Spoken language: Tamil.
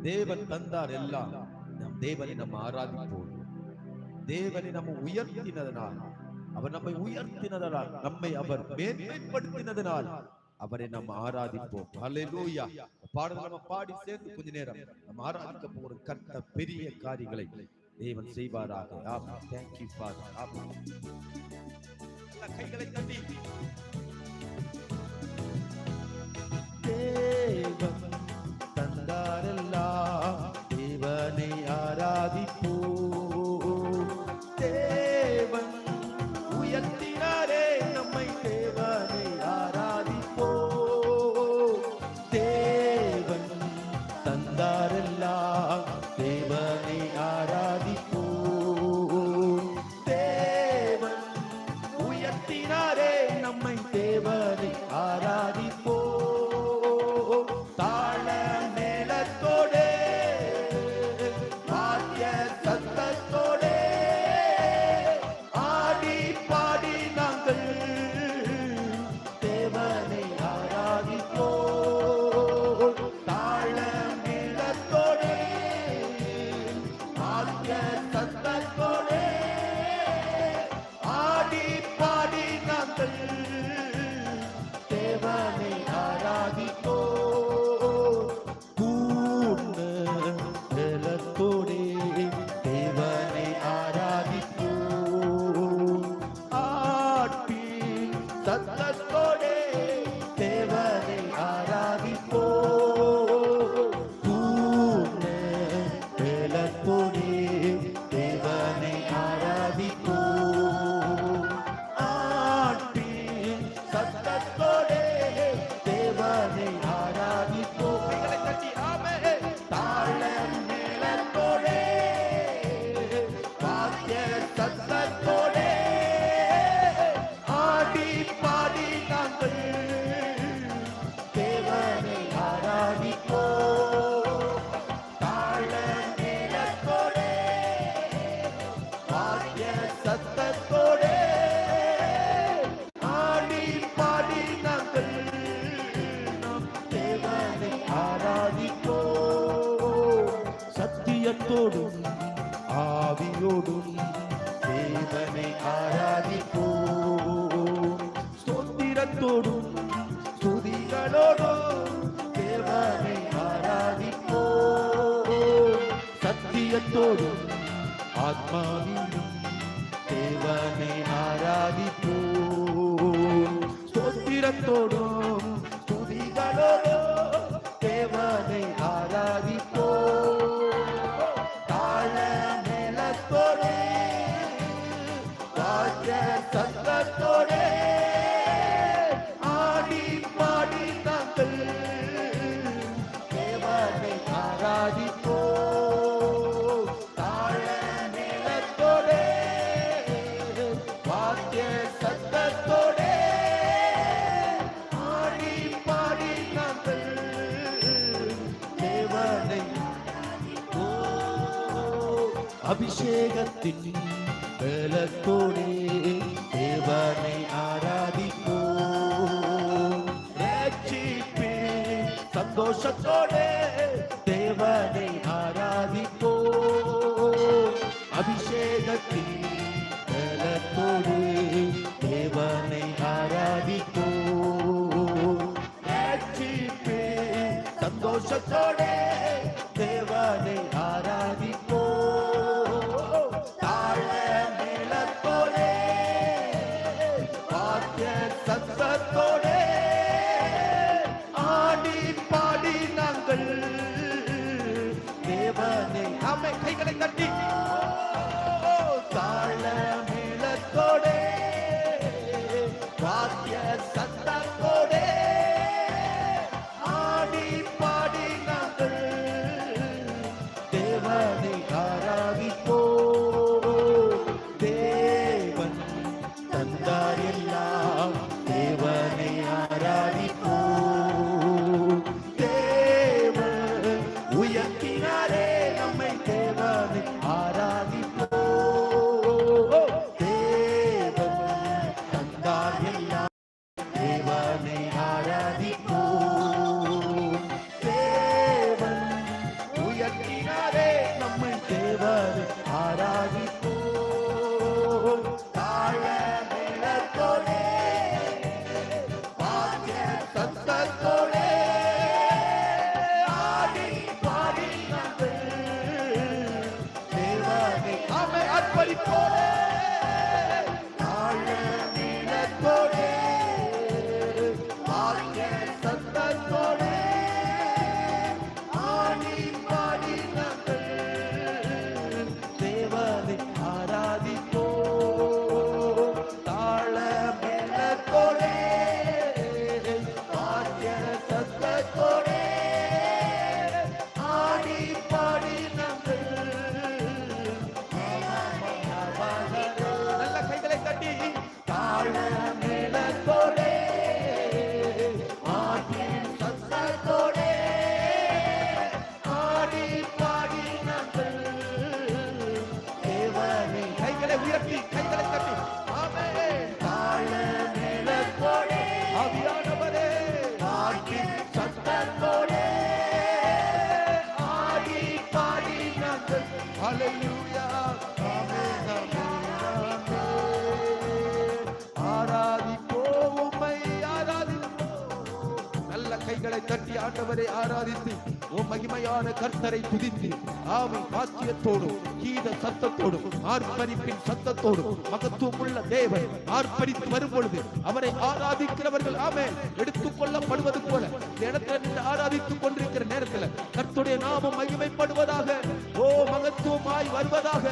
தேவன் தந்தார் எல்லாம். நம் தேவனை நம்ம ஆராதிப்போம். தேவனை நம்ம உயர்த்தினதனால், அவர் நம்மை உயர்த்தினதனால், நம்மை அவர் மேன்மைப்படுத்தினதனால் அவரை நம்ம ஆராதிப்போம். ஹல்லேலூயா. பாடல் நம்ம பாடி சேர்ந்து கொஞ்ச நேரம் நம்ம ஆராதிக்க போகிற கர்த்தர் பெரிய காரியங்களை தேவன் செய்வாராக. ஆமென். Thank you Father. ஆமென். கைகளை தட்டி தேவன் தந்தாரெல்லாம் தேவனை ஆராதிப்போம். தேவன் உயர்த்தினாரே நம்மை தேவனை ஆராதிப்போம். தேவன் தந்தாரெல்லாம் தேவனை ஆராதிப்போம். தேவன் உயர்த்தினாரே நம்மை தேவனை ஆராதிப்போம். தாள மேளத்தோடே வாத்திய சத்தத்தோடே ஆடி பாடி நாங்கள் தேவனை ஆராதிப்போம். தாள மேளத்தோடே வாத்திய சத்தத்தோடே ஆடி பாடி நாங்கள் தேவனை ஆராதிப்போம். பூர்ண பலத்தோடே தேவனை ஆராதிப்போம். ஆட்டி சத்தத்தோடே தேவனை ஆராதிப்போம். பூர்ண பலத்தோடே தேவனை ஆராதிப்போம். ஆட்டி சத்தத்தோடே தேவனை ஆராதிப்போம். கைகளை தட்டி ஆமென். தாள மேளத்தோடே வாத்திய சத்தத்தோடே ஆடி பாடி நாங்கள் தேவனை ஆராதிப்போம். தாள மேளத்தோடே வாத்திய சத்தத்தோடே ஆடி பாடி நாங்கள் நம் தேவனை ஆராதிப்போம். சத்தியத்தோடும் ஆவியோடும் தேவனை ஆராதிப்போம். ஸ்தோத்திரத்தோடும் ஸ்துதிகளோடும் தேவனை ஆராதிப்போம். சத்தியத்தோடும் ஆத்மாவிலும் தேவனை ஆராதிப்போம். ஸ்தோத்திரத்தோடும் ஸ்துதிகளோடும் தேவனை ஆராதிப்போம். தாள மேளத்தோடே வாத்திய சத்தத்தோடே ஆடி பாடி நாங்கள் தேவனை ஆராதிப்போம். தாள மேளத்தோடே வாத்திய சத்தத்தோடே ஆடி பாடி நாங்கள் தேவனை அபிஷேகத்தின் பலத்தோடே தேவனை ஆராதிப்போம். ரட்சிப்பின் சந்தோஷத்தோடே தேவனை ஆராதிப்போம். அபிஷேகத்தின் பலத்தோடே தேவனை ஆராதிப்போம். ரட்சிப்பின் சந்தோஷத்தோடே தேவனை ஆராதிப்போம். தாழ மேளத்தோடே வாத்திய சத்தத்தோடே ஆடி பாடி நாங்கள் தேவனை ஆமென். கைகளை தட்டி தாழ மேளத்தோடே வாத்திய சத்தத்தோடே ஆடி பாடி நாங்கள் தேவனை ஆராதிப்போம். தேவன் தந்தார் எல்லாம் தேவனை ஆராதிப்போம். தேவன் உயர்த்தினாரே நம்மை தேவனை கைகளை தட்டி ஆண்டவரை ஆராதித்து மகிமையான கர்த்தரை துதித்து ஆமென் வாக்கியத்தோடும் கீத சத்தத்தோடும் ஆர்ப்பரிப்பின் சத்தத்தோடும் மகத்துவமுள்ள தேவன் ஆர்ப்பரித்து வரும் பொழுது அவரை ஆராதிக்கிறவர்கள் ஆமென் எடுத்துக் கொள்ளப்படுவது போல இடத்துல ஆராதித்துக் கொண்டிருக்கிற நேரத்தில் கர்த்தருடைய நாமம் மகிமைப்படுவதாக. மகத்துவமாய் வருவதாக.